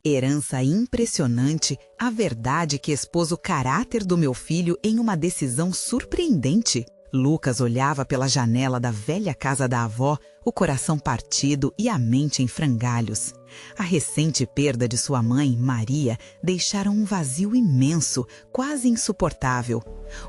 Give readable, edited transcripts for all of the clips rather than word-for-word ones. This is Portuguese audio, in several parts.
Herança impressionante, a verdade que expôs o caráter do meu filho em uma decisão surpreendente. Lucas olhava pela janela da velha casa da avó, o coração partido e a mente em frangalhos. A recente perda de sua mãe, Maria, deixaram um vazio imenso, quase insuportável.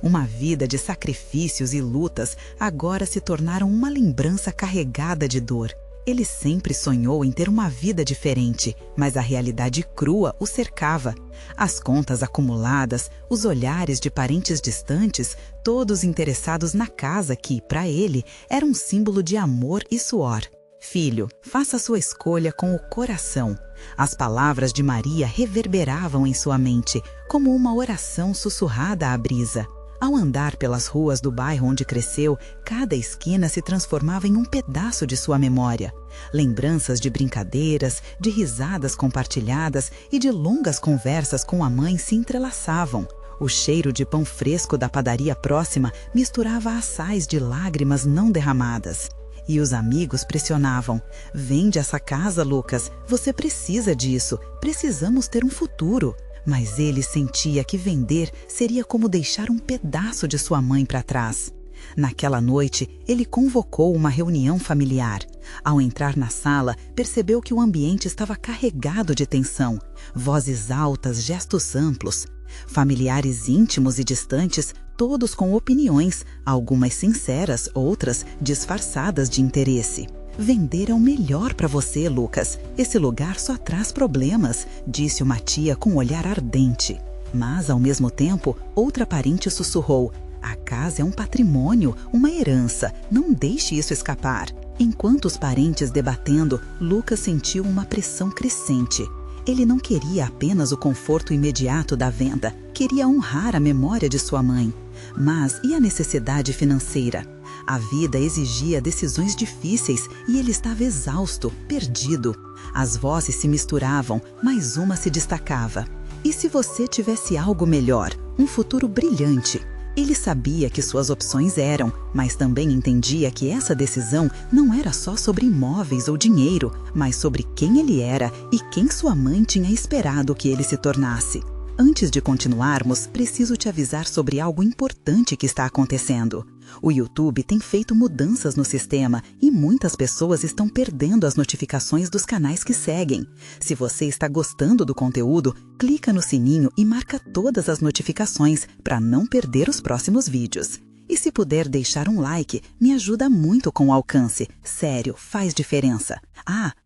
Uma vida de sacrifícios e lutas agora se tornaram uma lembrança carregada de dor. Ele sempre sonhou em ter uma vida diferente, mas a realidade crua o cercava. As contas acumuladas, os olhares de parentes distantes, todos interessados na casa que, para ele, era um símbolo de amor e suor. Filho, faça sua escolha com o coração. As palavras de Maria reverberavam em sua mente, como uma oração sussurrada à brisa. Ao andar pelas ruas do bairro onde cresceu, cada esquina se transformava em um pedaço de sua memória. Lembranças de brincadeiras, de risadas compartilhadas e de longas conversas com a mãe se entrelaçavam. O cheiro de pão fresco da padaria próxima misturava assais de lágrimas não derramadas. E os amigos pressionavam. Vende essa casa, Lucas. Você precisa disso. Precisamos ter um futuro. Mas ele sentia que vender seria como deixar um pedaço de sua mãe para trás. Naquela noite, ele convocou uma reunião familiar. Ao entrar na sala, percebeu que o ambiente estava carregado de tensão. Vozes altas, gestos amplos. Familiares íntimos e distantes, todos com opiniões, algumas sinceras, outras disfarçadas de interesse. Vender é o melhor para você, Lucas. Esse lugar só traz problemas, disse uma tia com um olhar ardente. Mas, ao mesmo tempo, outra parente sussurrou. A casa é um patrimônio, uma herança. Não deixe isso escapar. Enquanto os parentes debatendo, Lucas sentiu uma pressão crescente. Ele não queria apenas o conforto imediato da venda, queria honrar a memória de sua mãe. Mas e a necessidade financeira? A vida exigia decisões difíceis e ele estava exausto, perdido. As vozes se misturavam, mas uma se destacava. E se você tivesse algo melhor, um futuro brilhante? Ele sabia que suas opções eram, mas também entendia que essa decisão não era só sobre imóveis ou dinheiro, mas sobre quem ele era e quem sua mãe tinha esperado que ele se tornasse. Antes de continuarmos, preciso te avisar sobre algo importante que está acontecendo. O YouTube tem feito mudanças no sistema e muitas pessoas estão perdendo as notificações dos canais que seguem. Se você está gostando do conteúdo, clica no sininho e marca todas as notificações para não perder os próximos vídeos. E se puder deixar um like, me ajuda muito com o alcance. Sério, faz diferença.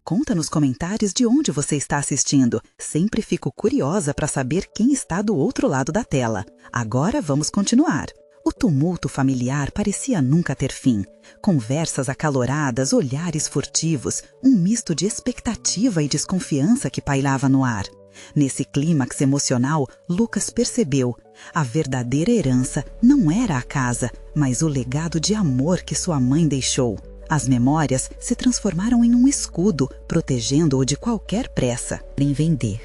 Conta nos comentários de onde você está assistindo. Sempre fico curiosa para saber quem está do outro lado da tela. Agora vamos continuar. O tumulto familiar parecia nunca ter fim. Conversas acaloradas, olhares furtivos, um misto de expectativa e desconfiança que pairava no ar. Nesse clímax emocional, Lucas percebeu. A verdadeira herança não era a casa, mas o legado de amor que sua mãe deixou. As memórias se transformaram em um escudo, protegendo-o de qualquer pressa em vender.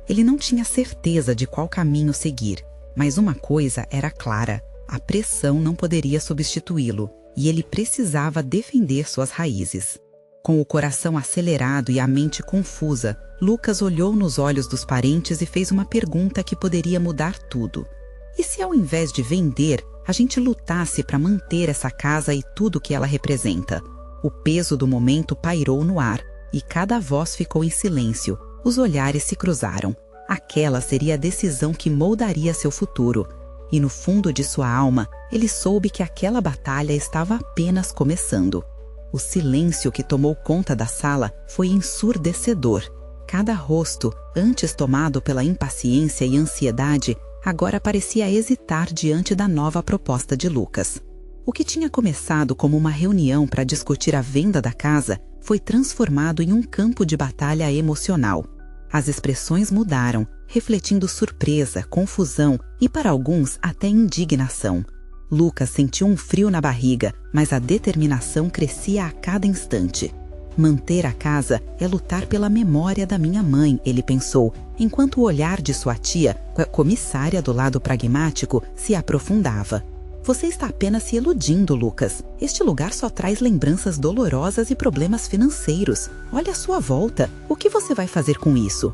Ele não tinha certeza de qual caminho seguir, mas uma coisa era clara: a pressão não poderia substituí-lo, e ele precisava defender suas raízes. Com o coração acelerado e a mente confusa, Lucas olhou nos olhos dos parentes e fez uma pergunta que poderia mudar tudo. E se ao invés de vender, a gente lutasse para manter essa casa e tudo que ela representa? O peso do momento pairou no ar, e cada voz ficou em silêncio. Os olhares se cruzaram. Aquela seria a decisão que moldaria seu futuro. E no fundo de sua alma, ele soube que aquela batalha estava apenas começando. O silêncio que tomou conta da sala foi ensurdecedor. Cada rosto, antes tomado pela impaciência e ansiedade, agora parecia hesitar diante da nova proposta de Lucas. O que tinha começado como uma reunião para discutir a venda da casa foi transformado em um campo de batalha emocional. As expressões mudaram, refletindo surpresa, confusão e, para alguns, até indignação. Lucas sentiu um frio na barriga, mas a determinação crescia a cada instante. Manter a casa é lutar pela memória da minha mãe, ele pensou, enquanto o olhar de sua tia, comissária do lado pragmático, se aprofundava. Você está apenas se iludindo, Lucas. Este lugar só traz lembranças dolorosas e problemas financeiros. Olha à sua volta. O que você vai fazer com isso?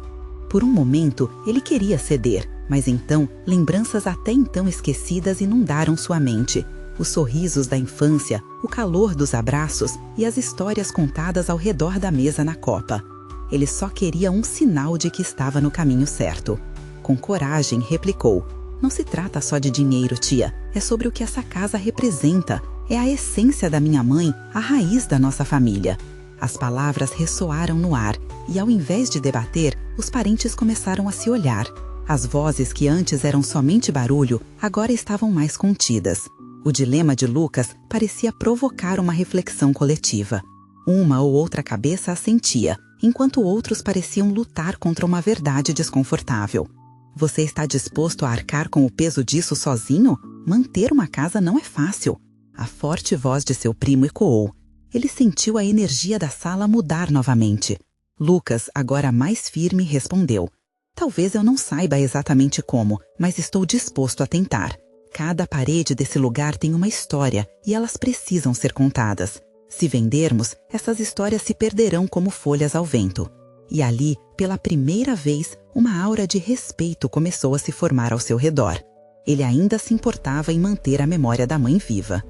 Por um momento, ele queria ceder, mas então, lembranças até então esquecidas inundaram sua mente. Os sorrisos da infância, o calor dos abraços e as histórias contadas ao redor da mesa na copa. Ele só queria um sinal de que estava no caminho certo. Com coragem, replicou: "Não se trata só de dinheiro, tia. É sobre o que essa casa representa. É a essência da minha mãe, a raiz da nossa família." As palavras ressoaram no ar e, ao invés de debater, os parentes começaram a se olhar. As vozes que antes eram somente barulho, agora estavam mais contidas. O dilema de Lucas parecia provocar uma reflexão coletiva. Uma ou outra cabeça assentia, enquanto outros pareciam lutar contra uma verdade desconfortável. Você está disposto a arcar com o peso disso sozinho? Manter uma casa não é fácil. A forte voz de seu primo ecoou. Ele sentiu a energia da sala mudar novamente. Lucas, agora mais firme, respondeu: "Talvez eu não saiba exatamente como, mas estou disposto a tentar. Cada parede desse lugar tem uma história e elas precisam ser contadas. Se vendermos, essas histórias se perderão como folhas ao vento." E ali, pela primeira vez, uma aura de respeito começou a se formar ao seu redor. Ele ainda se importava em manter a memória da mãe viva.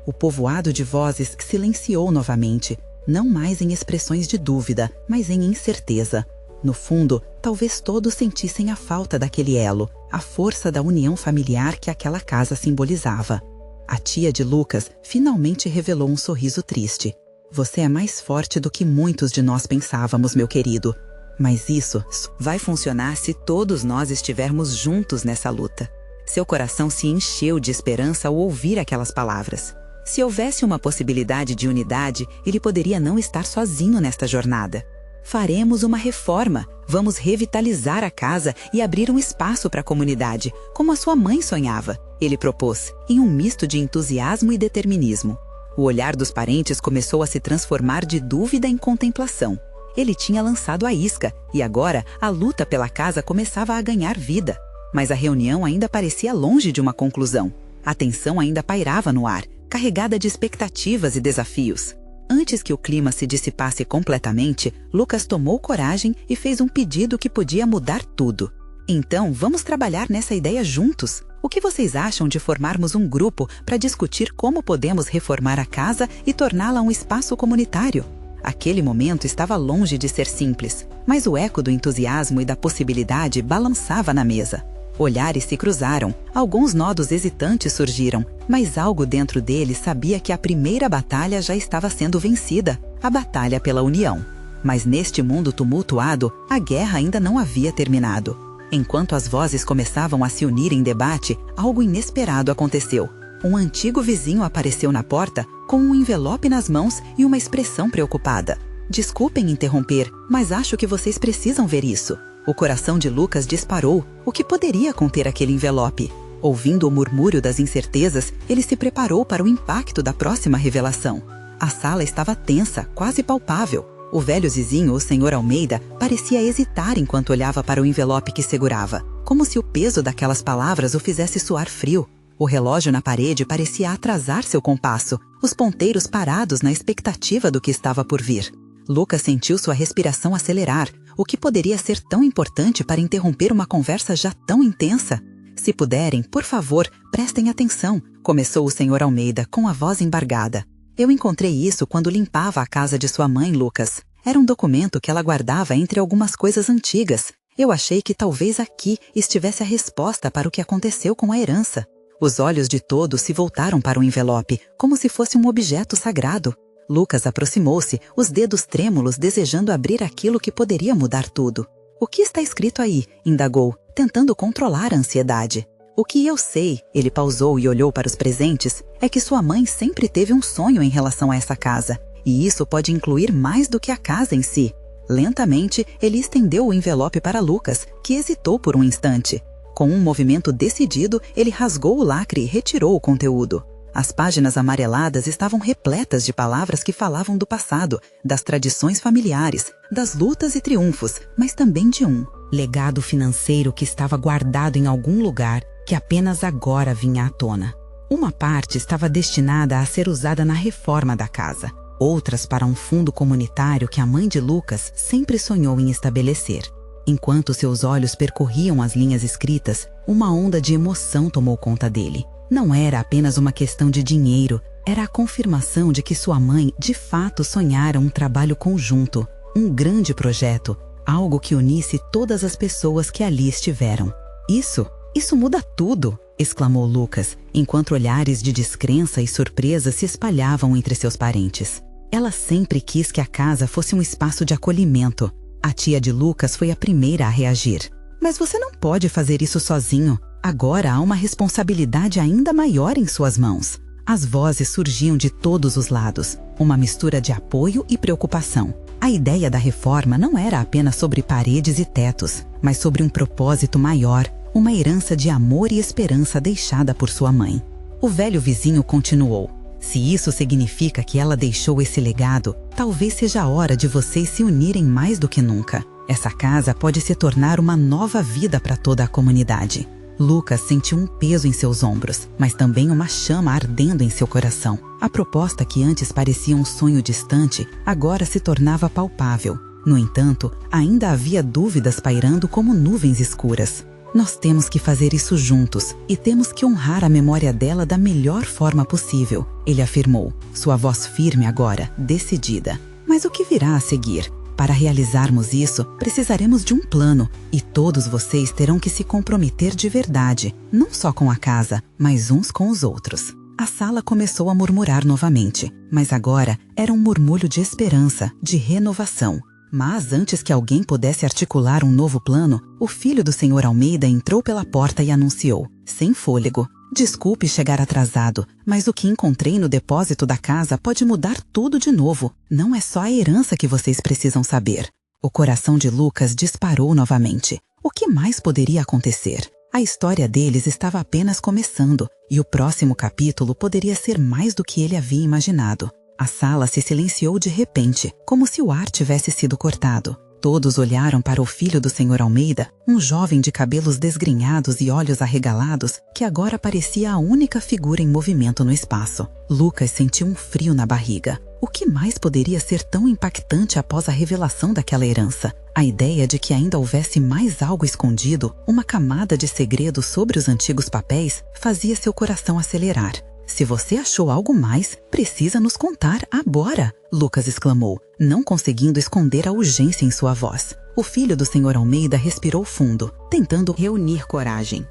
O povoado de vozes silenciou novamente, não mais em expressões de dúvida, mas em incerteza. No fundo, talvez todos sentissem a falta daquele elo, a força da união familiar que aquela casa simbolizava. A tia de Lucas finalmente revelou um sorriso triste. "Você é mais forte do que muitos de nós pensávamos, meu querido. Mas isso vai funcionar se todos nós estivermos juntos nessa luta." Seu coração se encheu de esperança ao ouvir aquelas palavras. Se houvesse uma possibilidade de unidade, ele poderia não estar sozinho nesta jornada. "Faremos uma reforma, vamos revitalizar a casa e abrir um espaço para a comunidade, como a sua mãe sonhava", ele propôs, em um misto de entusiasmo e determinismo. O olhar dos parentes começou a se transformar de dúvida em contemplação. Ele tinha lançado a isca, e agora a luta pela casa começava a ganhar vida. Mas a reunião ainda parecia longe de uma conclusão. A tensão ainda pairava no ar, carregada de expectativas e desafios. Antes que o clima se dissipasse completamente, Lucas tomou coragem e fez um pedido que podia mudar tudo. "Então, vamos trabalhar nessa ideia juntos. O que vocês acham de formarmos um grupo para discutir como podemos reformar a casa e torná-la um espaço comunitário?" Aquele momento estava longe de ser simples, mas o eco do entusiasmo e da possibilidade balançava na mesa. Olhares se cruzaram, alguns nodos hesitantes surgiram, mas algo dentro dele sabia que a primeira batalha já estava sendo vencida, a batalha pela união. Mas neste mundo tumultuado, a guerra ainda não havia terminado. Enquanto as vozes começavam a se unir em debate, algo inesperado aconteceu. Um antigo vizinho apareceu na porta, com um envelope nas mãos e uma expressão preocupada. "Desculpem interromper, mas acho que vocês precisam ver isso." O coração de Lucas disparou. O que poderia conter aquele envelope? Ouvindo o murmúrio das incertezas, ele se preparou para o impacto da próxima revelação. A sala estava tensa, quase palpável. O velho vizinho, o Sr. Almeida, parecia hesitar enquanto olhava para o envelope que segurava, como se o peso daquelas palavras o fizesse suar frio. O relógio na parede parecia atrasar seu compasso, os ponteiros parados na expectativa do que estava por vir. Lucas sentiu sua respiração acelerar. O que poderia ser tão importante para interromper uma conversa já tão intensa? "Se puderem, por favor, prestem atenção", começou o Sr. Almeida com a voz embargada. "Eu encontrei isso quando limpava a casa de sua mãe, Lucas. Era um documento que ela guardava entre algumas coisas antigas. Eu achei que talvez aqui estivesse a resposta para o que aconteceu com a herança." Os olhos de todos se voltaram para o envelope, como se fosse um objeto sagrado. Lucas aproximou-se, os dedos trêmulos desejando abrir aquilo que poderia mudar tudo. "O que está escrito aí?" indagou, tentando controlar a ansiedade. "O que eu sei", ele pausou e olhou para os presentes, "é que sua mãe sempre teve um sonho em relação a essa casa, e isso pode incluir mais do que a casa em si." Lentamente, ele estendeu o envelope para Lucas, que hesitou por um instante. Com um movimento decidido, ele rasgou o lacre e retirou o conteúdo. As páginas amareladas estavam repletas de palavras que falavam do passado, das tradições familiares, das lutas e triunfos, mas também de um legado financeiro que estava guardado em algum lugar que apenas agora vinha à tona. Uma parte estava destinada a ser usada na reforma da casa, outras para um fundo comunitário que a mãe de Lucas sempre sonhou em estabelecer. Enquanto seus olhos percorriam as linhas escritas, uma onda de emoção tomou conta dele. Não era apenas uma questão de dinheiro, era a confirmação de que sua mãe de fato sonhara um trabalho conjunto, um grande projeto, algo que unisse todas as pessoas que ali estiveram. Isso muda tudo! Exclamou Lucas, enquanto olhares de descrença e surpresa se espalhavam entre seus parentes. Ela sempre quis que a casa fosse um espaço de acolhimento. A tia de Lucas foi a primeira a reagir. Mas você não pode fazer isso sozinho. Agora há uma responsabilidade ainda maior em suas mãos. As vozes surgiam de todos os lados, uma mistura de apoio e preocupação. A ideia da reforma não era apenas sobre paredes e tetos, mas sobre um propósito maior, uma herança de amor e esperança deixada por sua mãe. O velho vizinho continuou. Se isso significa que ela deixou esse legado, talvez seja a hora de vocês se unirem mais do que nunca. Essa casa pode se tornar uma nova vida para toda a comunidade. Lucas sentiu um peso em seus ombros, mas também uma chama ardendo em seu coração. A proposta que antes parecia um sonho distante, agora se tornava palpável. No entanto, ainda havia dúvidas pairando como nuvens escuras. Nós temos que fazer isso juntos e temos que honrar a memória dela da melhor forma possível, ele afirmou, sua voz firme agora, decidida. Mas o que virá a seguir? Para realizarmos isso, precisaremos de um plano e todos vocês terão que se comprometer de verdade, não só com a casa, mas uns com os outros. A sala começou a murmurar novamente, mas agora era um murmúrio de esperança, de renovação. Mas antes que alguém pudesse articular um novo plano, o filho do Sr. Almeida entrou pela porta e anunciou, sem fôlego: "Desculpe chegar atrasado, mas o que encontrei no depósito da casa pode mudar tudo de novo. Não é só a herança que vocês precisam saber." O coração de Lucas disparou novamente. O que mais poderia acontecer? A história deles estava apenas começando, e o próximo capítulo poderia ser mais do que ele havia imaginado. A sala se silenciou de repente, como se o ar tivesse sido cortado. Todos olharam para o filho do Sr. Almeida, um jovem de cabelos desgrenhados e olhos arregalados, que agora parecia a única figura em movimento no espaço. Lucas sentiu um frio na barriga. O que mais poderia ser tão impactante após a revelação daquela herança? A ideia de que ainda houvesse mais algo escondido, uma camada de segredo sobre os antigos papéis, fazia seu coração acelerar. "Se você achou algo mais, precisa nos contar agora!" Lucas exclamou, não conseguindo esconder a urgência em sua voz. O filho do Sr. Almeida respirou fundo, tentando reunir coragem.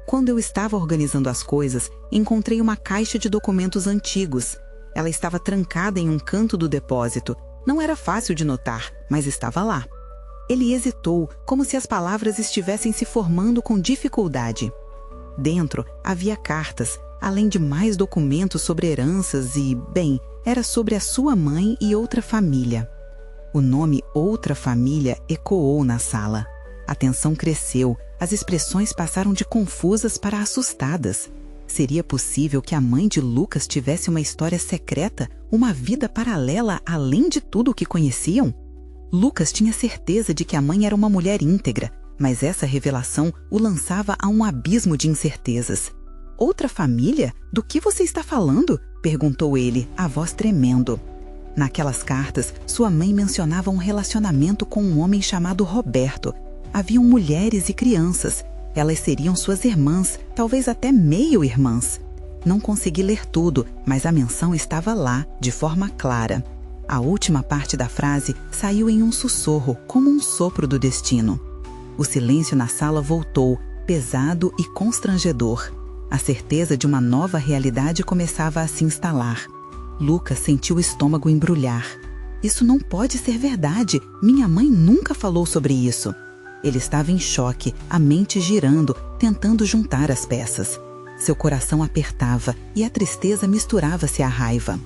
"Quando eu estava organizando as coisas, encontrei uma caixa de documentos antigos. Ela estava trancada em um canto do depósito. Não era fácil de notar, mas estava lá." Ele hesitou, como se as palavras estivessem se formando com dificuldade. Dentro havia cartas, além de mais documentos sobre heranças e, bem, era sobre a sua mãe e outra família. O nome outra família ecoou na sala. A tensão cresceu, as expressões passaram de confusas para assustadas. Seria possível que a mãe de Lucas tivesse uma história secreta, uma vida paralela além de tudo o que conheciam? Lucas tinha certeza de que a mãe era uma mulher íntegra, mas essa revelação o lançava a um abismo de incertezas. "Outra família? Do que você está falando?" perguntou ele, a voz tremendo. Naquelas cartas, sua mãe mencionava um relacionamento com um homem chamado Roberto. Haviam mulheres e crianças. Elas seriam suas irmãs, talvez até meio-irmãs. Não consegui ler tudo, mas a menção estava lá, de forma clara. A última parte da frase saiu em um sussurro, como um sopro do destino. O silêncio na sala voltou, pesado e constrangedor. A certeza de uma nova realidade começava a se instalar. Lucas sentiu o estômago embrulhar. "Isso não pode ser verdade. Minha mãe nunca falou sobre isso." Ele estava em choque, a mente girando, tentando juntar as peças. Seu coração apertava e a tristeza misturava-se à raiva.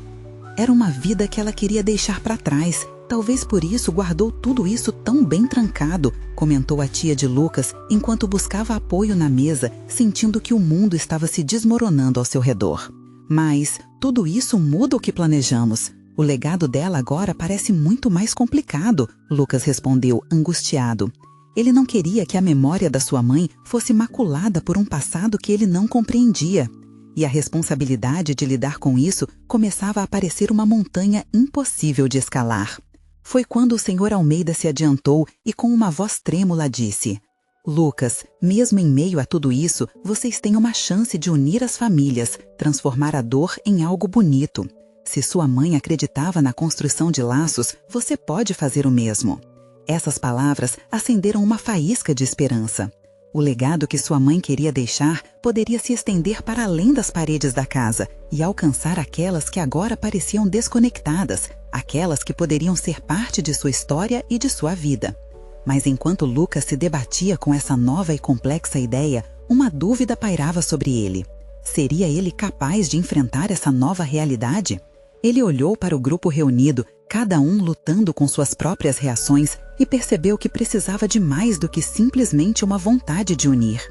Era uma vida que ela queria deixar para trás. Talvez por isso guardou tudo isso tão bem trancado, comentou a tia de Lucas enquanto buscava apoio na mesa, sentindo que o mundo estava se desmoronando ao seu redor. "Mas tudo isso muda o que planejamos. O legado dela agora parece muito mais complicado", Lucas respondeu, angustiado. Ele não queria que a memória da sua mãe fosse maculada por um passado que ele não compreendia. E a responsabilidade de lidar com isso começava a parecer uma montanha impossível de escalar. Foi quando o Sr. Almeida se adiantou e com uma voz trêmula disse: Lucas, mesmo em meio a tudo isso, vocês têm uma chance de unir as famílias, transformar a dor em algo bonito. Se sua mãe acreditava na construção de laços, você pode fazer o mesmo. Essas palavras acenderam uma faísca de esperança. O legado que sua mãe queria deixar poderia se estender para além das paredes da casa e alcançar aquelas que agora pareciam desconectadas, aquelas que poderiam ser parte de sua história e de sua vida. Mas enquanto Lucas se debatia com essa nova e complexa ideia, uma dúvida pairava sobre ele. Seria ele capaz de enfrentar essa nova realidade? Ele olhou para o grupo reunido, cada um lutando com suas próprias reações, e percebeu que precisava de mais do que simplesmente uma vontade de unir.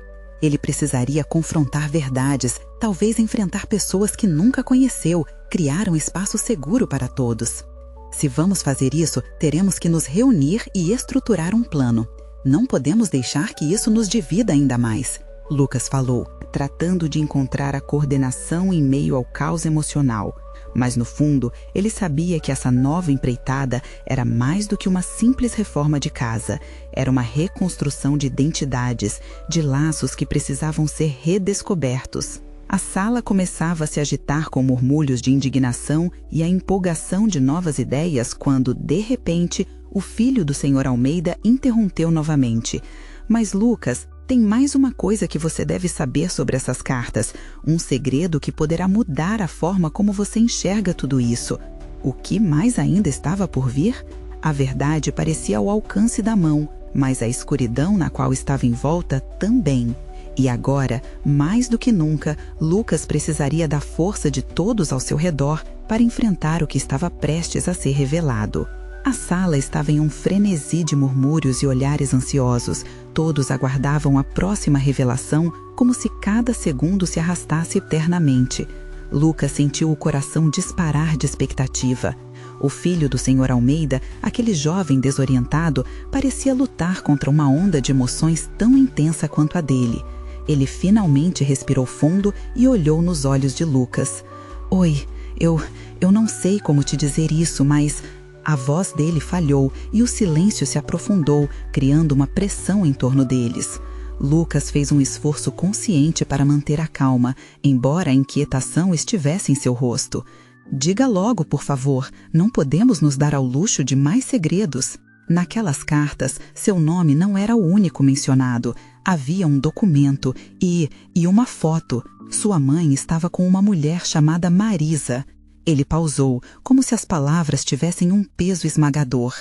Ele precisaria confrontar verdades, talvez enfrentar pessoas que nunca conheceu, criar um espaço seguro para todos. Se vamos fazer isso, teremos que nos reunir e estruturar um plano. Não podemos deixar que isso nos divida ainda mais, Lucas falou, tratando de encontrar a coordenação em meio ao caos emocional. Mas no fundo, ele sabia que essa nova empreitada era mais do que uma simples reforma de casa. Era uma reconstrução de identidades, de laços que precisavam ser redescobertos. A sala começava a se agitar com murmúrios de indignação e a empolgação de novas ideias quando, de repente, o filho do Sr. Almeida interrompeu novamente. Mas Lucas, tem mais uma coisa que você deve saber sobre essas cartas, um segredo que poderá mudar a forma como você enxerga tudo isso. O que mais ainda estava por vir? A verdade parecia ao alcance da mão, mas a escuridão na qual estava envolta também. E agora, mais do que nunca, Lucas precisaria da força de todos ao seu redor para enfrentar o que estava prestes a ser revelado. A sala estava em um frenesi de murmúrios e olhares ansiosos. Todos aguardavam a próxima revelação como se cada segundo se arrastasse eternamente. Lucas sentiu o coração disparar de expectativa. O filho do Sr. Almeida, aquele jovem desorientado, parecia lutar contra uma onda de emoções tão intensa quanto a dele. Ele finalmente respirou fundo e olhou nos olhos de Lucas. Oi, eu não sei como te dizer isso, mas... A voz dele falhou e o silêncio se aprofundou, criando uma pressão em torno deles. Lucas fez um esforço consciente para manter a calma, embora a inquietação estivesse em seu rosto. Diga logo, por favor, não podemos nos dar ao luxo de mais segredos. Naquelas cartas, seu nome não era o único mencionado. Havia um documento e uma foto. Sua mãe estava com uma mulher chamada Marisa. Ele pausou, como se as palavras tivessem um peso esmagador.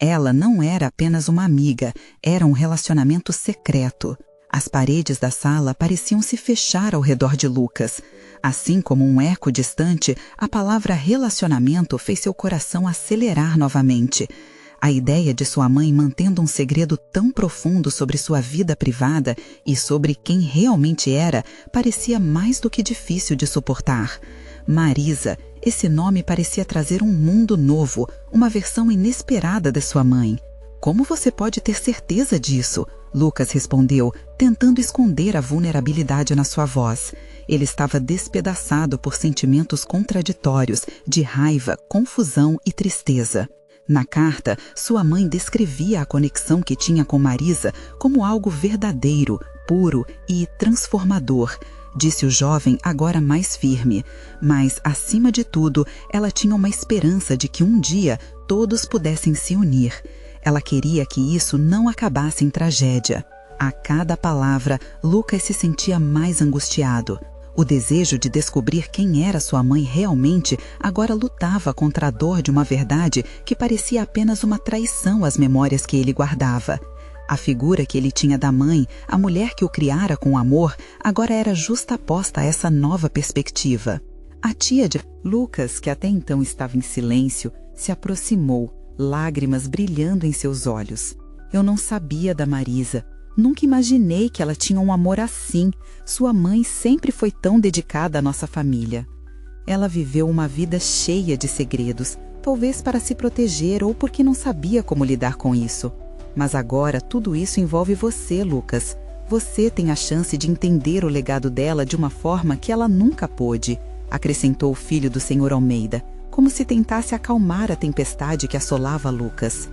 Ela não era apenas uma amiga, era um relacionamento secreto. As paredes da sala pareciam se fechar ao redor de Lucas. Assim como um eco distante, a palavra relacionamento fez seu coração acelerar novamente. A ideia de sua mãe mantendo um segredo tão profundo sobre sua vida privada e sobre quem realmente era parecia mais do que difícil de suportar. Marisa, esse nome parecia trazer um mundo novo, uma versão inesperada de sua mãe. Como você pode ter certeza disso? Lucas respondeu, tentando esconder a vulnerabilidade na sua voz. Ele estava despedaçado por sentimentos contraditórios, de raiva, confusão e tristeza. Na carta, sua mãe descrevia a conexão que tinha com Marisa como algo verdadeiro, puro e transformador, disse o jovem agora mais firme. Mas, acima de tudo, ela tinha uma esperança de que um dia todos pudessem se unir. Ela queria que isso não acabasse em tragédia. A cada palavra, Lucas se sentia mais angustiado. O desejo de descobrir quem era sua mãe realmente agora lutava contra a dor de uma verdade que parecia apenas uma traição às memórias que ele guardava. A figura que ele tinha da mãe, a mulher que o criara com amor, agora era justaposta a essa nova perspectiva. A tia de Lucas, que até então estava em silêncio, se aproximou, lágrimas brilhando em seus olhos. Eu não sabia da Marisa. Nunca imaginei que ela tinha um amor assim. Sua mãe sempre foi tão dedicada à nossa família. Ela viveu uma vida cheia de segredos, talvez para se proteger ou porque não sabia como lidar com isso. Mas agora tudo isso envolve você, Lucas. Você tem a chance de entender o legado dela de uma forma que ela nunca pôde, acrescentou o filho do Sr. Almeida, como se tentasse acalmar a tempestade que assolava Lucas.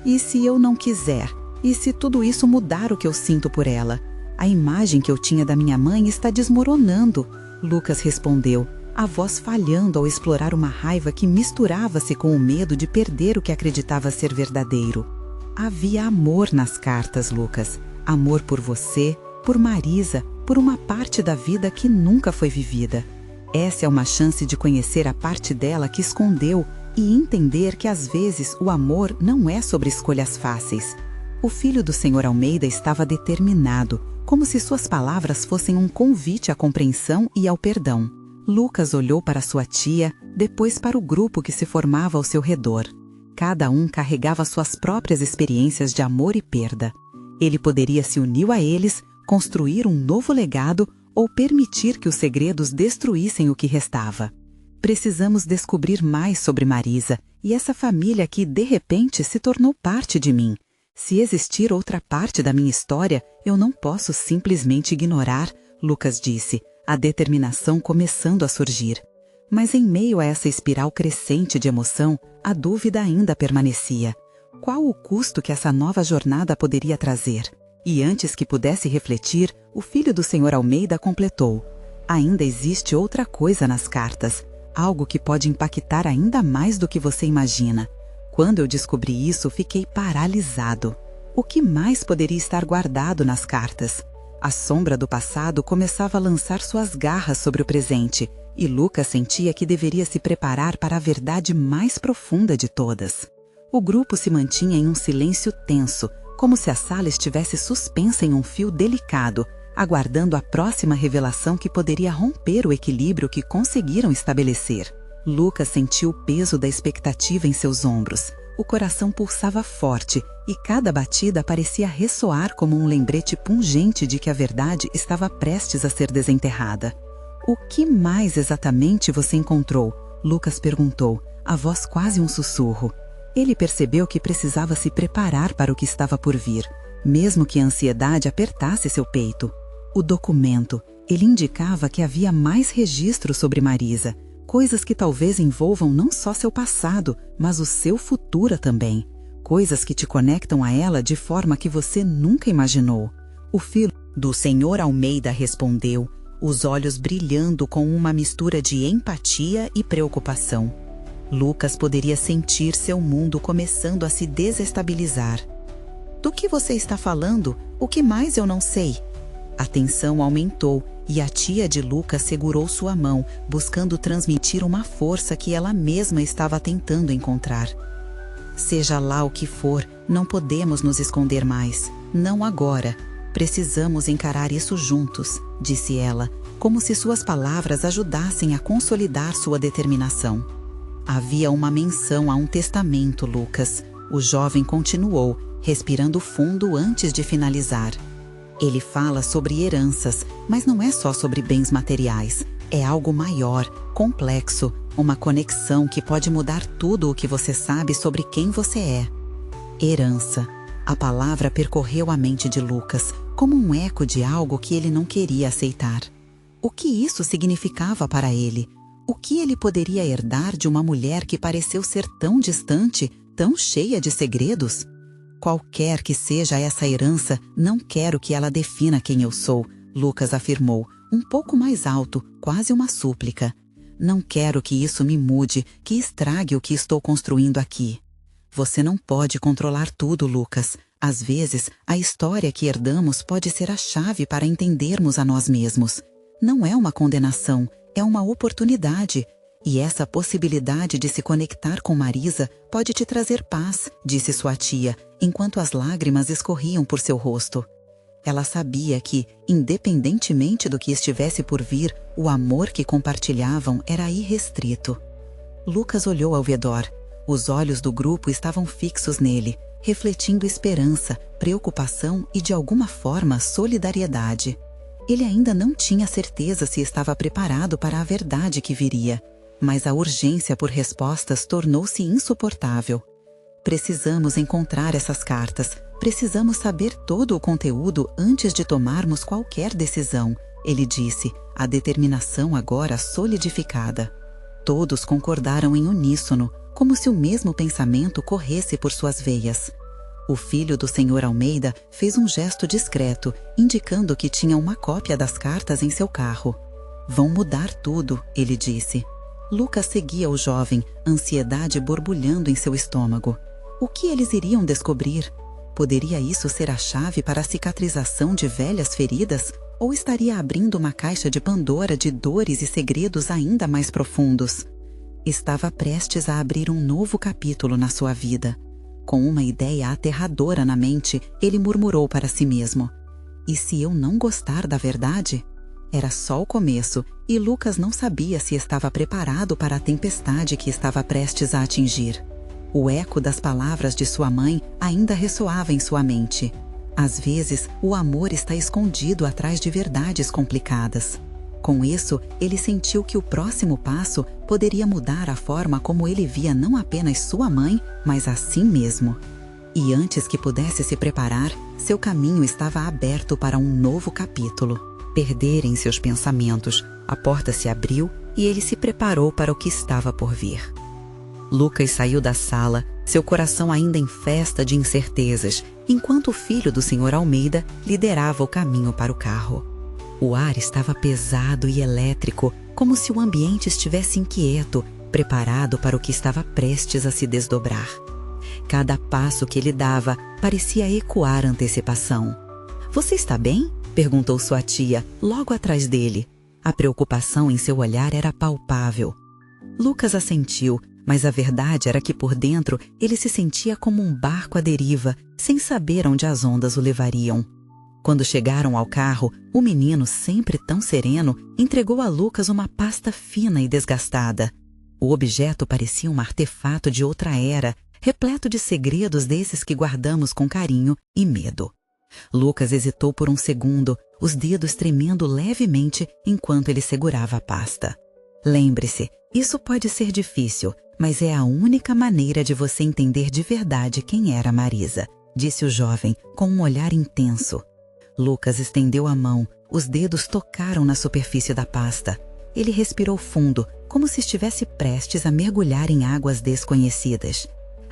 E se eu não quiser? E se tudo isso mudar o que eu sinto por ela? A imagem que eu tinha da minha mãe está desmoronando, Lucas respondeu, a voz falhando ao explorar uma raiva que misturava-se com o medo de perder o que acreditava ser verdadeiro. Havia amor nas cartas, Lucas. Amor por você, por Marisa, por uma parte da vida que nunca foi vivida. Essa é uma chance de conhecer a parte dela que escondeu e entender que às vezes o amor não é sobre escolhas fáceis. O filho do Sr. Almeida estava determinado, como se suas palavras fossem um convite à compreensão e ao perdão. Lucas olhou para sua tia, depois para o grupo que se formava ao seu redor. Cada um carregava suas próprias experiências de amor e perda. Ele poderia se unir a eles, construir um novo legado ou permitir que os segredos destruíssem o que restava. Precisamos descobrir mais sobre Marisa e essa família que, de repente, se tornou parte de mim. Se existir outra parte da minha história, eu não posso simplesmente ignorar, Lucas disse, a determinação começando a surgir. Mas em meio a essa espiral crescente de emoção, a dúvida ainda permanecia. Qual o custo que essa nova jornada poderia trazer? E antes que pudesse refletir, o filho do Sr. Almeida completou. Ainda existe outra coisa nas cartas, algo que pode impactar ainda mais do que você imagina. Quando eu descobri isso, fiquei paralisado. O que mais poderia estar guardado nas cartas? A sombra do passado começava a lançar suas garras sobre o presente, e Lucas sentia que deveria se preparar para a verdade mais profunda de todas. O grupo se mantinha em um silêncio tenso, como se a sala estivesse suspensa em um fio delicado, aguardando a próxima revelação que poderia romper o equilíbrio que conseguiram estabelecer. Lucas sentiu o peso da expectativa em seus ombros. O coração pulsava forte e cada batida parecia ressoar como um lembrete pungente de que a verdade estava prestes a ser desenterrada. O que mais exatamente você encontrou? Lucas perguntou, a voz quase um sussurro. Ele percebeu que precisava se preparar para o que estava por vir, mesmo que a ansiedade apertasse seu peito. O documento, ele indicava que havia mais registros sobre Marisa, coisas que talvez envolvam não só seu passado, mas o seu futuro também. Coisas que te conectam a ela de forma que você nunca imaginou. O filho do Sr. Almeida respondeu, os olhos brilhando com uma mistura de empatia e preocupação. Lucas poderia sentir seu mundo começando a se desestabilizar. Do que você está falando? O que mais eu não sei? A tensão aumentou e a tia de Lucas segurou sua mão, buscando transmitir uma força que ela mesma estava tentando encontrar. Seja lá o que for, não podemos nos esconder mais. Não agora. Precisamos encarar isso juntos, disse ela, como se suas palavras ajudassem a consolidar sua determinação. Havia uma menção a um testamento, Lucas. O jovem continuou, respirando fundo antes de finalizar. Ele fala sobre heranças, mas não é só sobre bens materiais. É algo maior, complexo, uma conexão que pode mudar tudo o que você sabe sobre quem você é. Herança. A palavra percorreu a mente de Lucas, como um eco de algo que ele não queria aceitar. O que isso significava para ele? O que ele poderia herdar de uma mulher que pareceu ser tão distante, tão cheia de segredos? Qualquer que seja essa herança, não quero que ela defina quem eu sou, Lucas afirmou, um pouco mais alto, quase uma súplica. Não quero que isso me mude, que estrague o que estou construindo aqui. Você não pode controlar tudo, Lucas. Às vezes, a história que herdamos pode ser a chave para entendermos a nós mesmos. Não é uma condenação, é uma oportunidade. E essa possibilidade de se conectar com Marisa pode te trazer paz, disse sua tia, enquanto as lágrimas escorriam por seu rosto. Ela sabia que, independentemente do que estivesse por vir, o amor que compartilhavam era irrestrito. Lucas olhou ao redor. Os olhos do grupo estavam fixos nele, refletindo esperança, preocupação e, de alguma forma, solidariedade. Ele ainda não tinha certeza se estava preparado para a verdade que viria, mas a urgência por respostas tornou-se insuportável. Precisamos encontrar essas cartas, precisamos saber todo o conteúdo antes de tomarmos qualquer decisão, ele disse, a determinação agora solidificada. Todos concordaram em uníssono, como se o mesmo pensamento corresse por suas veias. O filho do Sr. Almeida fez um gesto discreto, indicando que tinha uma cópia das cartas em seu carro. Vão mudar tudo, ele disse. Lucas seguia o jovem, ansiedade borbulhando em seu estômago. O que eles iriam descobrir? Poderia isso ser a chave para a cicatrização de velhas feridas? Ou estaria abrindo uma caixa de Pandora de dores e segredos ainda mais profundos? Estava prestes a abrir um novo capítulo na sua vida. Com uma ideia aterradora na mente, ele murmurou para si mesmo: e se eu não gostar da verdade? Era só o começo, e Lucas não sabia se estava preparado para a tempestade que estava prestes a atingir. O eco das palavras de sua mãe ainda ressoava em sua mente. Às vezes, o amor está escondido atrás de verdades complicadas. Com isso, ele sentiu que o próximo passo poderia mudar a forma como ele via não apenas sua mãe, mas a si mesmo. E antes que pudesse se preparar, seu caminho estava aberto para um novo capítulo. Perderem seus pensamentos, a porta se abriu e ele se preparou para o que estava por vir. Lucas saiu da sala, seu coração ainda em festa de incertezas, enquanto o filho do Sr. Almeida liderava o caminho para o carro. O ar estava pesado e elétrico, como se o ambiente estivesse inquieto, preparado para o que estava prestes a se desdobrar. Cada passo que ele dava parecia ecoar antecipação. "Você está bem?" perguntou sua tia, logo atrás dele. A preocupação em seu olhar era palpável. Lucas assentiu, mas a verdade era que por dentro ele se sentia como um barco à deriva, sem saber onde as ondas o levariam. Quando chegaram ao carro, o menino, sempre tão sereno, entregou a Lucas uma pasta fina e desgastada. O objeto parecia um artefato de outra era, repleto de segredos desses que guardamos com carinho e medo. Lucas hesitou por um segundo, os dedos tremendo levemente enquanto ele segurava a pasta. Lembre-se, isso pode ser difícil, mas é a única maneira de você entender de verdade quem era Marisa, disse o jovem, com um olhar intenso. Lucas estendeu a mão, os dedos tocaram na superfície da pasta. Ele respirou fundo, como se estivesse prestes a mergulhar em águas desconhecidas.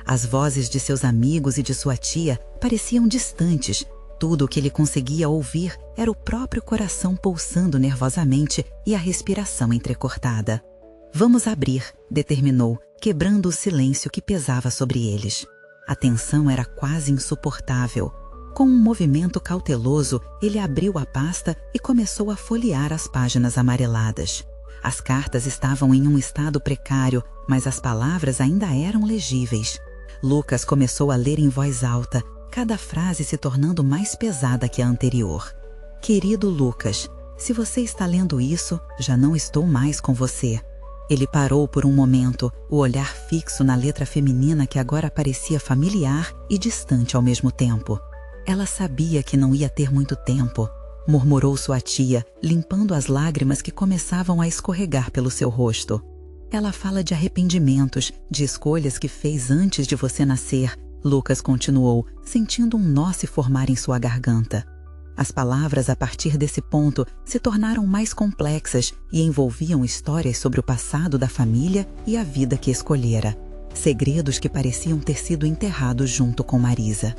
As vozes de seus amigos e de sua tia pareciam distantes. Tudo o que ele conseguia ouvir era o próprio coração pulsando nervosamente e a respiração entrecortada. "Vamos abrir", determinou, quebrando o silêncio que pesava sobre eles. A tensão era quase insuportável. Com um movimento cauteloso, ele abriu a pasta e começou a folhear as páginas amareladas. As cartas estavam em um estado precário, mas as palavras ainda eram legíveis. Lucas começou a ler em voz alta, cada frase se tornando mais pesada que a anterior. "Querido Lucas, se você está lendo isso, já não estou mais com você." Ele parou por um momento, o olhar fixo na letra feminina que agora parecia familiar e distante ao mesmo tempo. Ela sabia que não ia ter muito tempo, murmurou sua tia, limpando as lágrimas que começavam a escorregar pelo seu rosto. "Ela fala de arrependimentos, de escolhas que fez antes de você nascer", Lucas continuou, sentindo um nó se formar em sua garganta. As palavras a partir desse ponto se tornaram mais complexas e envolviam histórias sobre o passado da família e a vida que escolhera. Segredos que pareciam ter sido enterrados junto com Marisa.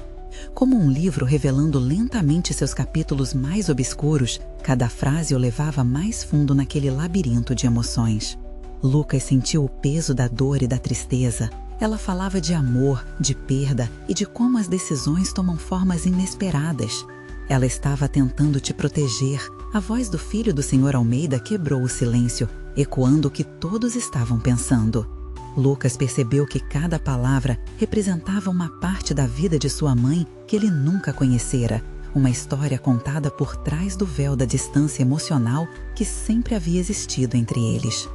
Como um livro revelando lentamente seus capítulos mais obscuros, cada frase o levava mais fundo naquele labirinto de emoções. Lucas sentiu o peso da dor e da tristeza. Ela falava de amor, de perda e de como as decisões tomam formas inesperadas. Ela estava tentando te proteger. A voz do filho do Sr. Almeida quebrou o silêncio, ecoando o que todos estavam pensando. Lucas percebeu que cada palavra representava uma parte da vida de sua mãe que ele nunca conhecera, uma história contada por trás do véu da distância emocional que sempre havia existido entre eles.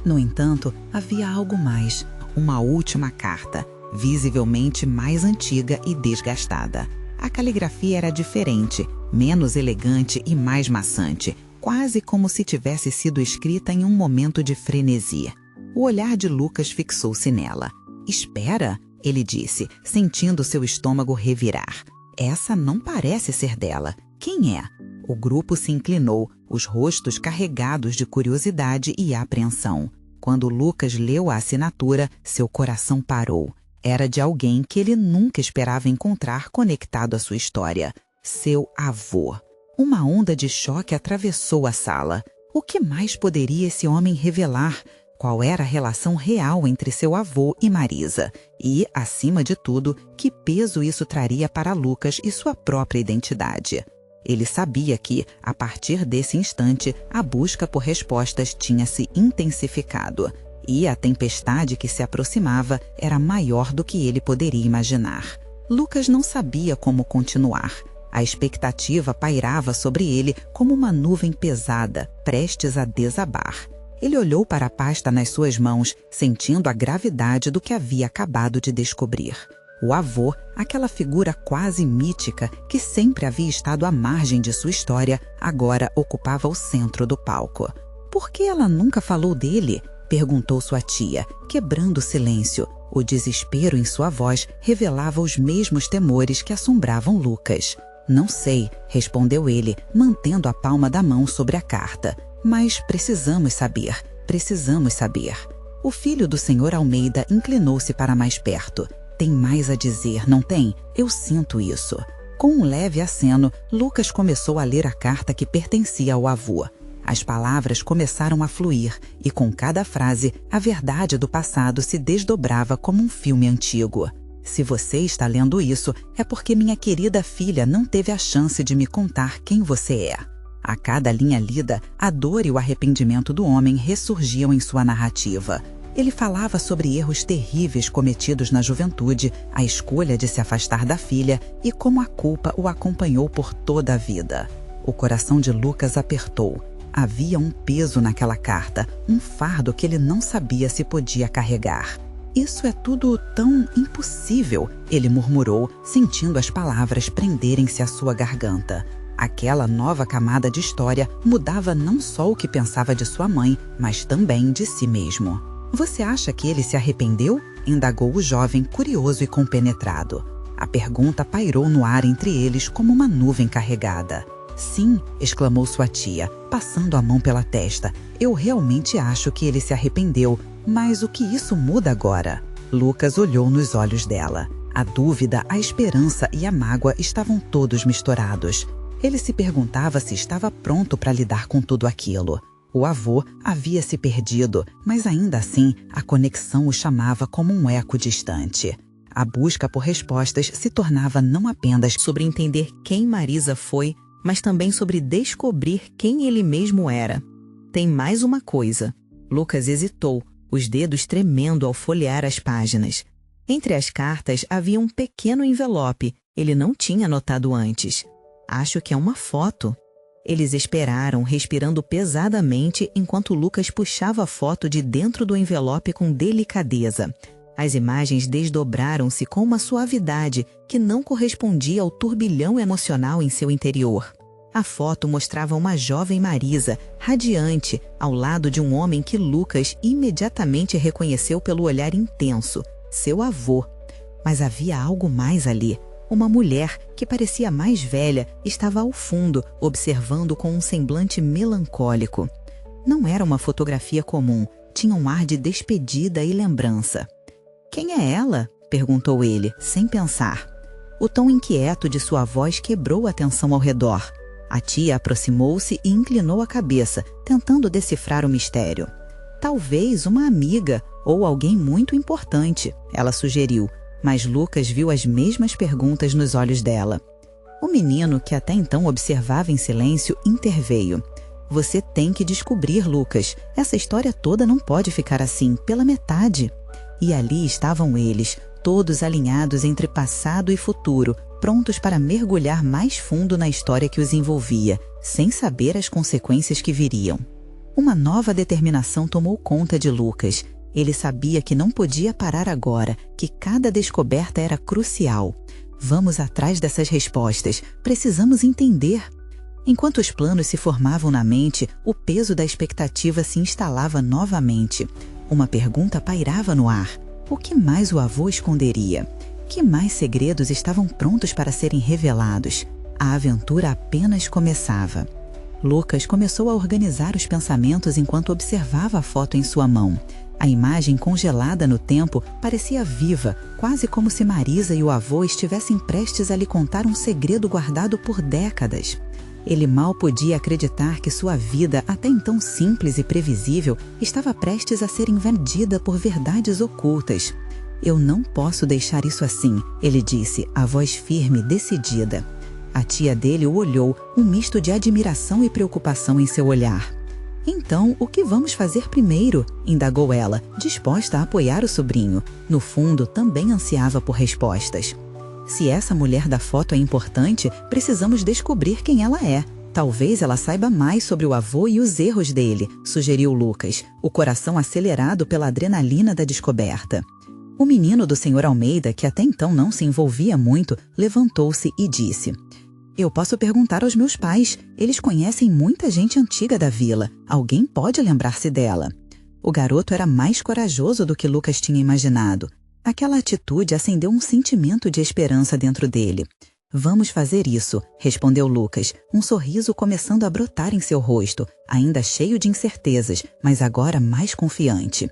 No entanto, havia algo mais, uma última carta, visivelmente mais antiga e desgastada. A caligrafia era diferente, menos elegante e mais maçante, quase como se tivesse sido escrita em um momento de frenesi. O olhar de Lucas fixou-se nela. "Espera", ele disse, sentindo seu estômago revirar. "Essa não parece ser dela. Quem é?" O grupo se inclinou, os rostos carregados de curiosidade e apreensão. Quando Lucas leu a assinatura, seu coração parou. Era de alguém que ele nunca esperava encontrar conectado à sua história. Seu avô. Uma onda de choque atravessou a sala. O que mais poderia esse homem revelar? Qual era a relação real entre seu avô e Marisa? E, acima de tudo, que peso isso traria para Lucas e sua própria identidade? Ele sabia que, a partir desse instante, a busca por respostas tinha se intensificado. E a tempestade que se aproximava era maior do que ele poderia imaginar. Lucas não sabia como continuar. A expectativa pairava sobre ele como uma nuvem pesada, prestes a desabar. Ele olhou para a pasta nas suas mãos, sentindo a gravidade do que havia acabado de descobrir. O avô, aquela figura quase mítica que sempre havia estado à margem de sua história, agora ocupava o centro do palco. Por que ela nunca falou dele? Perguntou sua tia, quebrando o silêncio. O desespero em sua voz revelava os mesmos temores que assombravam Lucas. Não sei, respondeu ele, mantendo a palma da mão sobre a carta. Mas precisamos saber. O filho do Sr. Almeida inclinou-se para mais perto. Tem mais a dizer, não tem? Eu sinto isso. Com um leve aceno, Lucas começou a ler a carta que pertencia ao avô. As palavras começaram a fluir e, com cada frase, a verdade do passado se desdobrava como um filme antigo. Se você está lendo isso, é porque minha querida filha não teve a chance de me contar quem você é. A cada linha lida, a dor e o arrependimento do homem ressurgiam em sua narrativa. Ele falava sobre erros terríveis cometidos na juventude, a escolha de se afastar da filha e como a culpa o acompanhou por toda a vida. O coração de Lucas apertou. Havia um peso naquela carta, um fardo que ele não sabia se podia carregar. Isso é tudo tão impossível, ele murmurou, sentindo as palavras prenderem-se à sua garganta. Aquela nova camada de história mudava não só o que pensava de sua mãe, mas também de si mesmo. Você acha que ele se arrependeu? Indagou o jovem, curioso e compenetrado. A pergunta pairou no ar entre eles como uma nuvem carregada. Sim, exclamou sua tia, passando a mão pela testa. Eu realmente acho que ele se arrependeu, mas o que isso muda agora? Lucas olhou nos olhos dela. A dúvida, a esperança e a mágoa estavam todos misturados. Ele se perguntava se estava pronto para lidar com tudo aquilo. O avô havia se perdido, mas ainda assim a conexão o chamava como um eco distante. A busca por respostas se tornava não apenas sobre entender quem Marisa foi, mas também sobre descobrir quem ele mesmo era. Tem mais uma coisa. Lucas hesitou, os dedos tremendo ao folhear as páginas. Entre as cartas havia um pequeno envelope. Ele não tinha notado antes. Acho que é uma foto. Eles esperaram, respirando pesadamente, enquanto Lucas puxava a foto de dentro do envelope com delicadeza. As imagens desdobraram-se com uma suavidade que não correspondia ao turbilhão emocional em seu interior. A foto mostrava uma jovem Marisa, radiante, ao lado de um homem que Lucas imediatamente reconheceu pelo olhar intenso, seu avô. Mas havia algo mais ali. Uma mulher, que parecia mais velha, estava ao fundo, observando com um semblante melancólico. Não era uma fotografia comum, tinha um ar de despedida e lembrança. Quem é ela? Perguntou ele, sem pensar. O tom inquieto de sua voz quebrou a tensão ao redor. A tia aproximou-se e inclinou a cabeça, tentando decifrar o mistério. Talvez uma amiga ou alguém muito importante, ela sugeriu, mas Lucas viu as mesmas perguntas nos olhos dela. O menino, que até então observava em silêncio, interveio. Você tem que descobrir, Lucas. Essa história toda não pode ficar assim, pela metade. E ali estavam eles, todos alinhados entre passado e futuro, prontos para mergulhar mais fundo na história que os envolvia, sem saber as consequências que viriam. Uma nova determinação tomou conta de Lucas. Ele sabia que não podia parar agora, que cada descoberta era crucial. Vamos atrás dessas respostas, precisamos entender. Enquanto os planos se formavam na mente, o peso da expectativa se instalava novamente. Uma pergunta pairava no ar. O que mais o avô esconderia? Que mais segredos estavam prontos para serem revelados? A aventura apenas começava. Lucas começou a organizar os pensamentos enquanto observava a foto em sua mão. A imagem congelada no tempo parecia viva, quase como se Marisa e o avô estivessem prestes a lhe contar um segredo guardado por décadas. Ele mal podia acreditar que sua vida, até então simples e previsível, estava prestes a ser invadida por verdades ocultas. "Eu não posso deixar isso assim", ele disse, a voz firme e decidida. A tia dele o olhou, um misto de admiração e preocupação em seu olhar. "Então, o que vamos fazer primeiro?", indagou ela, disposta a apoiar o sobrinho. No fundo, também ansiava por respostas. "Se essa mulher da foto é importante, precisamos descobrir quem ela é. Talvez ela saiba mais sobre o avô e os erros dele", sugeriu Lucas, o coração acelerado pela adrenalina da descoberta. O menino do Sr. Almeida, que até então não se envolvia muito, levantou-se e disse: "Eu posso perguntar aos meus pais. Eles conhecem muita gente antiga da vila. Alguém pode lembrar-se dela." O garoto era mais corajoso do que Lucas tinha imaginado. Aquela atitude acendeu um sentimento de esperança dentro dele. "Vamos fazer isso", respondeu Lucas, um sorriso começando a brotar em seu rosto, ainda cheio de incertezas, mas agora mais confiante.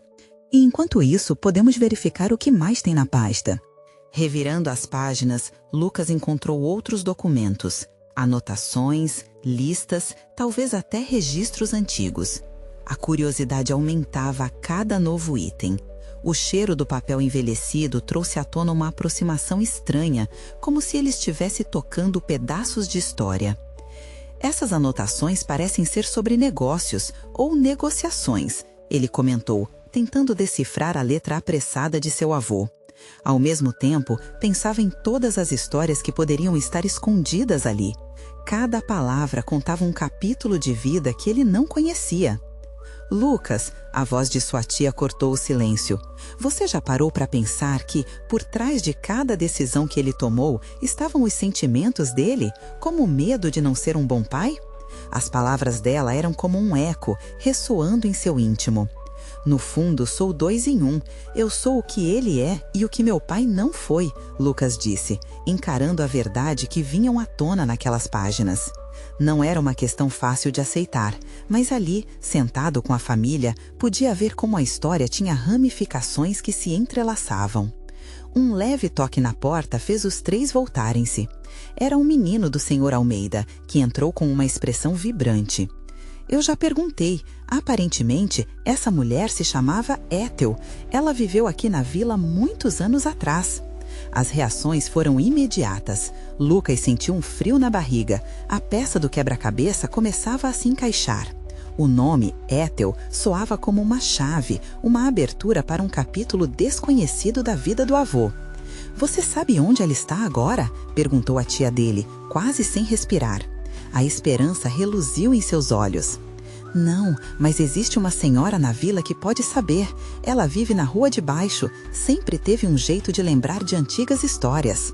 "E enquanto isso, podemos verificar o que mais tem na pasta." Revirando as páginas, Lucas encontrou outros documentos, anotações, listas, talvez até registros antigos. A curiosidade aumentava a cada novo item. O cheiro do papel envelhecido trouxe à tona uma aproximação estranha, como se ele estivesse tocando pedaços de história. "Essas anotações parecem ser sobre negócios ou negociações", ele comentou, tentando decifrar a letra apressada de seu avô. Ao mesmo tempo, pensava em todas as histórias que poderiam estar escondidas ali. Cada palavra contava um capítulo de vida que ele não conhecia. "Lucas", a voz de sua tia cortou o silêncio. "Você já parou para pensar que, por trás de cada decisão que ele tomou, estavam os sentimentos dele, como o medo de não ser um bom pai?" As palavras dela eram como um eco, ressoando em seu íntimo. "No fundo, sou 2 em 1. Eu sou o que ele é e o que meu pai não foi", Lucas disse, encarando a verdade que vinham à tona naquelas páginas. Não era uma questão fácil de aceitar, mas ali, sentado com a família, podia ver como a história tinha ramificações que se entrelaçavam. Um leve toque na porta fez os 3 voltarem-se. Era um menino do Sr. Almeida, que entrou com uma expressão vibrante. "Eu já perguntei. Aparentemente, essa mulher se chamava Ethel. Ela viveu aqui na vila muitos anos atrás." As reações foram imediatas. Lucas sentiu um frio na barriga. A peça do quebra-cabeça começava a se encaixar. O nome, Ethel, soava como uma chave, uma abertura para um capítulo desconhecido da vida do avô. "Você sabe onde ela está agora?", perguntou a tia dele, quase sem respirar. A esperança reluziu em seus olhos. "Não, mas existe uma senhora na vila que pode saber. Ela vive na rua de baixo. Sempre teve um jeito de lembrar de antigas histórias."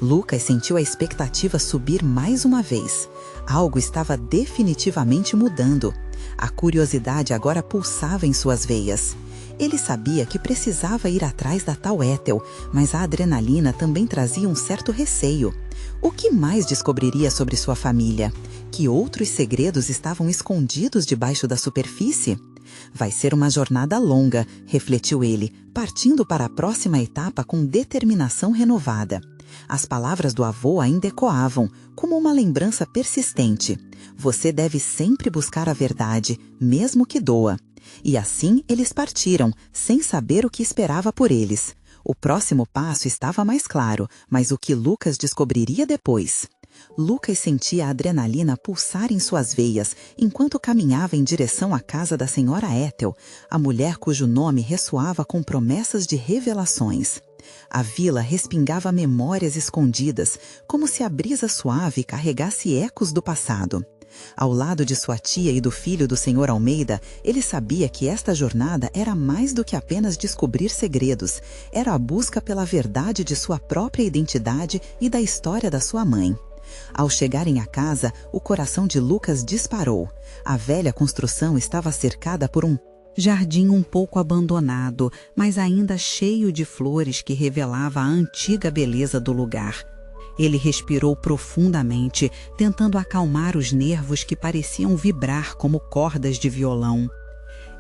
Lucas sentiu a expectativa subir mais uma vez. Algo estava definitivamente mudando. A curiosidade agora pulsava em suas veias. Ele sabia que precisava ir atrás da tal Ethel, mas a adrenalina também trazia um certo receio. O que mais descobriria sobre sua família? Que outros segredos estavam escondidos debaixo da superfície? "Vai ser uma jornada longa", refletiu ele, partindo para a próxima etapa com determinação renovada. As palavras do avô ainda ecoavam, como uma lembrança persistente. "Você deve sempre buscar a verdade, mesmo que doa." E assim eles partiram, sem saber o que esperava por eles. O próximo passo estava mais claro, mas o que Lucas descobriria depois? Lucas sentia a adrenalina pulsar em suas veias enquanto caminhava em direção à casa da senhora Ethel, a mulher cujo nome ressoava com promessas de revelações. A vila respingava memórias escondidas, como se a brisa suave carregasse ecos do passado. Ao lado de sua tia e do filho do Sr. Almeida, ele sabia que esta jornada era mais do que apenas descobrir segredos, era a busca pela verdade de sua própria identidade e da história da sua mãe. Ao chegarem à casa, o coração de Lucas disparou. A velha construção estava cercada por um jardim um pouco abandonado, mas ainda cheio de flores que revelava a antiga beleza do lugar. Ele respirou profundamente, tentando acalmar os nervos que pareciam vibrar como cordas de violão.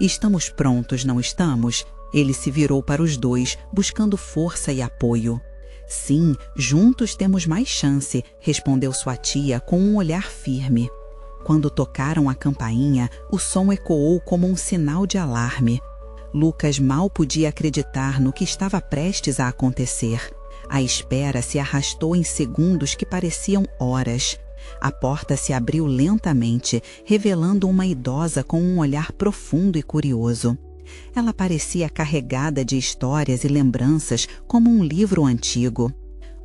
Estamos prontos, não estamos? Ele se virou para os dois, buscando força e apoio. Sim, juntos temos mais chance, respondeu sua tia com um olhar firme. Quando tocaram a campainha, o som ecoou como um sinal de alarme. Lucas mal podia acreditar no que estava prestes a acontecer. A espera se arrastou em segundos que pareciam horas. A porta se abriu lentamente, revelando uma idosa com um olhar profundo e curioso. Ela parecia carregada de histórias e lembranças como um livro antigo.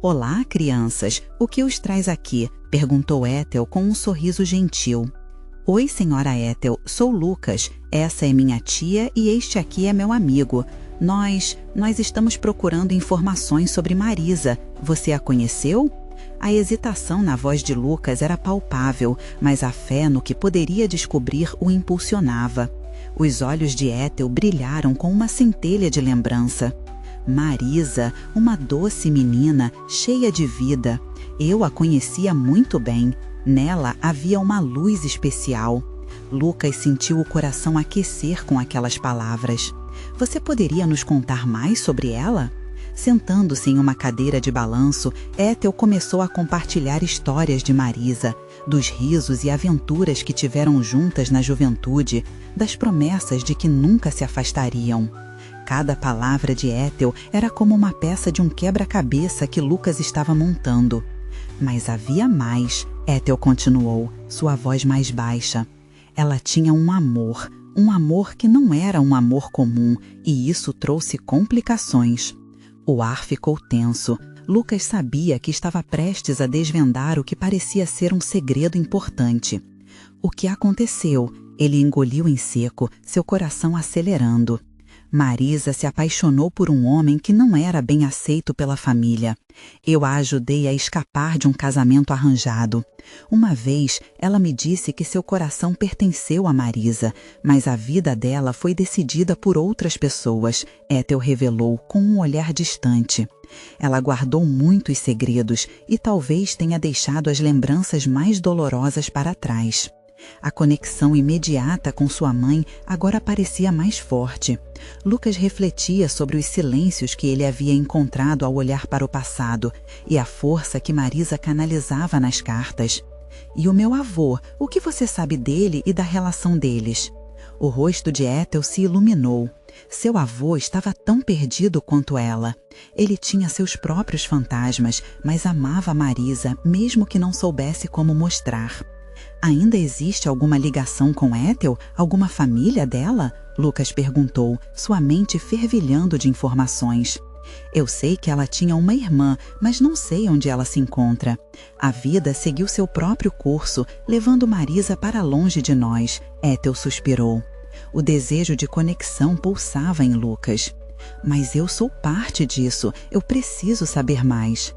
"Olá, crianças, o que os traz aqui?", perguntou Ethel com um sorriso gentil. "Oi, senhora Ethel, sou Lucas. Essa é minha tia e este aqui é meu amigo. Nós estamos procurando informações sobre Marisa. Você a conheceu?" A hesitação na voz de Lucas era palpável, mas a fé no que poderia descobrir o impulsionava. Os olhos de Ethel brilharam com uma centelha de lembrança. Marisa, uma doce menina, cheia de vida. Eu a conhecia muito bem. Nela havia uma luz especial. Lucas sentiu o coração aquecer com aquelas palavras. "Você poderia nos contar mais sobre ela?" Sentando-se em uma cadeira de balanço, Ethel começou a compartilhar histórias de Marisa, dos risos e aventuras que tiveram juntas na juventude, das promessas de que nunca se afastariam. Cada palavra de Ethel era como uma peça de um quebra-cabeça que Lucas estava montando. Mas havia mais, Ethel continuou, sua voz mais baixa. Ela tinha um amor que não era um amor comum, e isso trouxe complicações. O ar ficou tenso. Lucas sabia que estava prestes a desvendar o que parecia ser um segredo importante. O que aconteceu? Ele engoliu em seco, seu coração acelerando. Marisa se apaixonou por um homem que não era bem aceito pela família. Eu a ajudei a escapar de um casamento arranjado. Uma vez, ela me disse que seu coração pertenceu a Marisa, mas a vida dela foi decidida por outras pessoas, Ethel revelou com um olhar distante. Ela guardou muitos segredos e talvez tenha deixado as lembranças mais dolorosas para trás. A conexão imediata com sua mãe agora parecia mais forte. Lucas refletia sobre os silêncios que ele havia encontrado ao olhar para o passado e a força que Marisa canalizava nas cartas. "E o meu avô, o que você sabe dele e da relação deles?" O rosto de Ethel se iluminou. Seu avô estava tão perdido quanto ela. Ele tinha seus próprios fantasmas, mas amava Marisa, mesmo que não soubesse como mostrar. "Ainda existe alguma ligação com Ethel? Alguma família dela?" Lucas perguntou, sua mente fervilhando de informações. "Eu sei que ela tinha uma irmã, mas não sei onde ela se encontra. A vida seguiu seu próprio curso, levando Marisa para longe de nós", Ethel suspirou. O desejo de conexão pulsava em Lucas. "Mas eu sou parte disso, eu preciso saber mais."